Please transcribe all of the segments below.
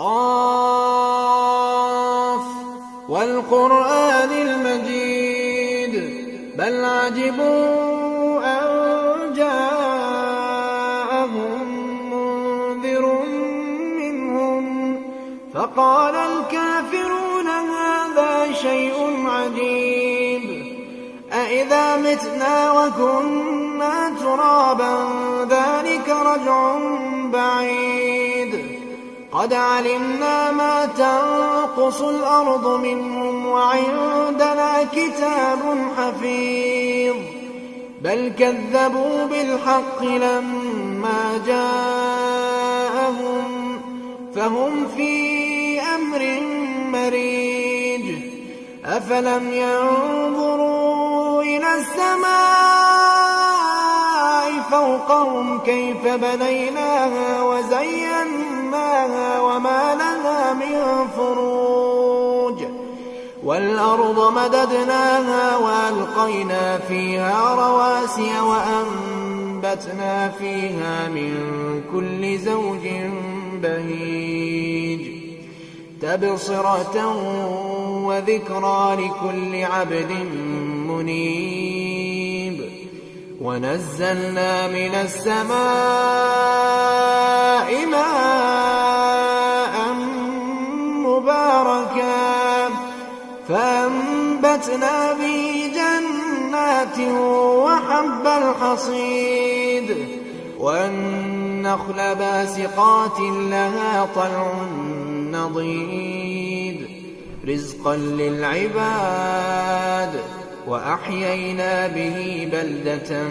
قاف والقرآن المجيد بل عجبوا أن جاءهم منذر منهم فقال الكافرون هذا شيء عجيب أإذا متنا وكنا ترابا ذلك رجع بعيد قد علمنا ما تنقص الأرض منهم وعندنا كتاب حفيظ بل كذبوا بالحق لما جاءهم فهم في أمر مريج أفلم ينظروا إلى السماء فوقهم كيف بنيناها وزيناها وما لها من فروج والأرض مددناها وألقينا فيها رواسي وأنبتنا فيها من كل زوج بهيج تبصرة وذكرى لكل عبد منيب ونزلنا من السماء ماء مباركا فأنبتنا به جنات وحب الحصيد والنخل باسقات لها طلع نضيد رزقا للعباد وأحيينا به بلدة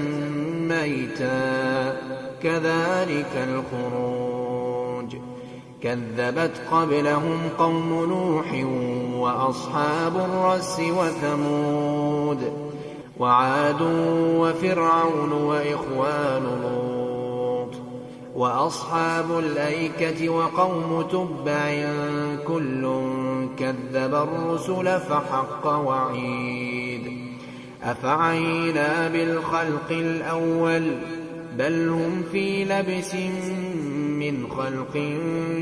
ميتا كذلك الخروج كذبت قبلهم قوم نوح وأصحاب الرس وثمود وعاد وفرعون وإخوان لوط وأصحاب الأيكة وقوم تبع كل كذب الرسل فحق وعيد أفعينا بالخلق الأول بل هم في لبس من خلق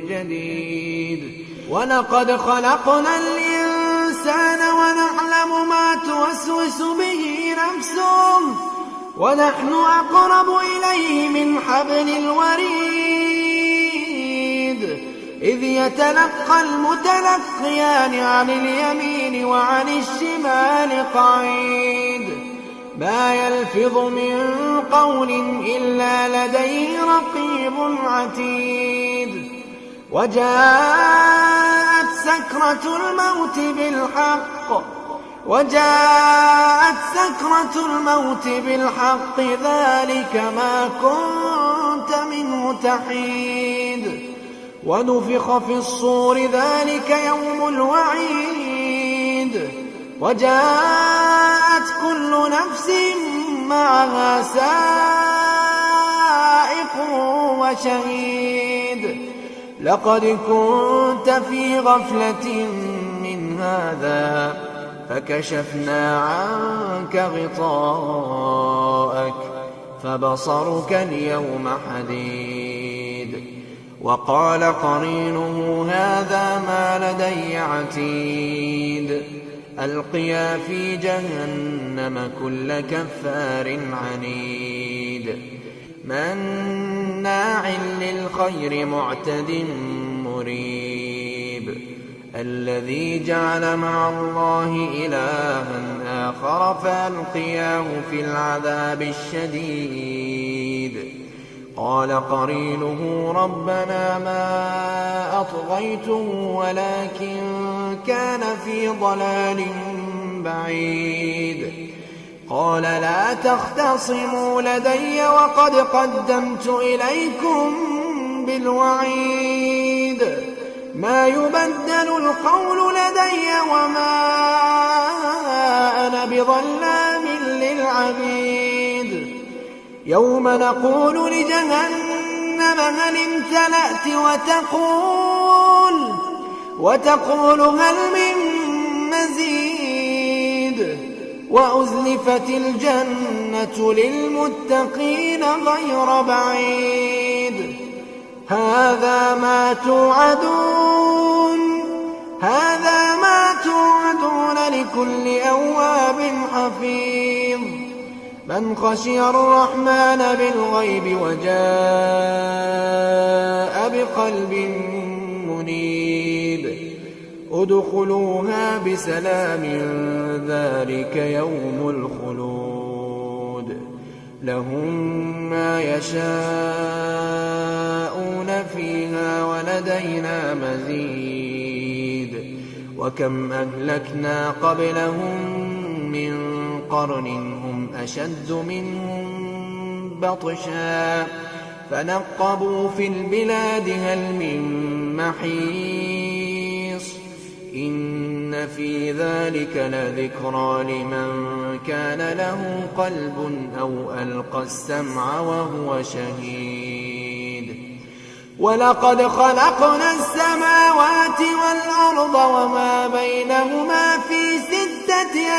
جديد ولقد خلقنا الإنسان ونعلم ما توسوس به نفسه ونحن أقرب إليه من حبل الوريد إذ يتلقى المتلقيان عن اليمين وعن الشمال قعيد ما يلفظ من قول إلا لديه رقيب عتيد وجاءت سكرة الموت بالحق ذلك ما كنت منه تحيد ونفخ في الصور ذلك يوم الوعيد وجاءت كل نفس معها سائق وشهيد لقد كنت في غفلة من هذا فكشفنا عنك غطاءك فبصرك اليوم حديد وقال قرينه هذا ما لدي عتيد ألقيا في جهنم كل كفار عنيد مناع للخير معتد مريب الذي جعل مع الله إلها آخر فألقياه في العذاب الشديد قال قرينه ربنا ما أطغيته ولكن كان في ضلال بعيد قال لا تختصموا لدي وقد قدمت إليكم بالوعيد ما يبدل القول لدي وما أنا بظلام للعبيد يوم نقول لجهنم هل امتلأت وتقول هل من مزيد وأزلفت الجنة للمتقين غير بعيد هذا ما توعدون حفيظ من خشي الرحمن بالغيب وجاء بقلب منيب ادخلوها بسلام ذلك يوم الخلود لهم ما يشاءون فيها ولدينا مزيد وكم أهلكنا قبلهم من قرن هم أشد منهم بطشا فنقبوا في البلاد هل من محيص إن في ذلك لذكرى لمن كان له قلب أو ألقى السمع وهو شهيد ولقد خلقنا السماوات والأرض وما بينهما في 6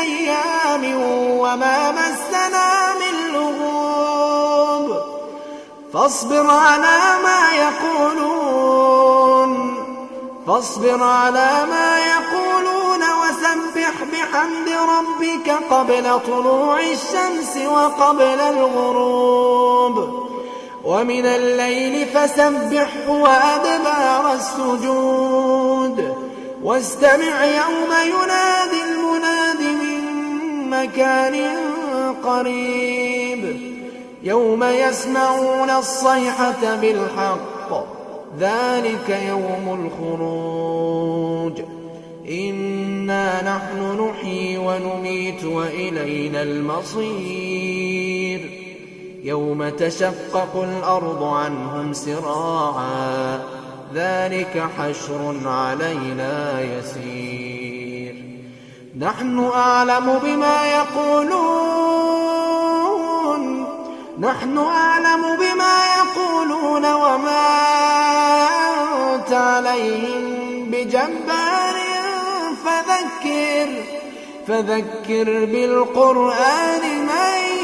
أيام وما مسنا من لغوب فاصبر على ما يقولون وسبح بحمد ربك قبل طلوع الشمس وقبل الغروب ومن الليل فسبحه وأدبار السجود واستمع يوم ينادي المناد من مكان قريب يوم يسمعون الصيحة بالحق ذلك يوم الخروج إنا نحن نحيي ونميت وإلينا المصير يوم تشقق الأرض عنهم سراعا ذلك حشر علينا يسير نحن أعلم بما يقولون وما أنت عليهم بجبار فذكر بالقرآن من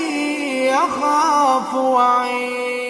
يخاف وعيد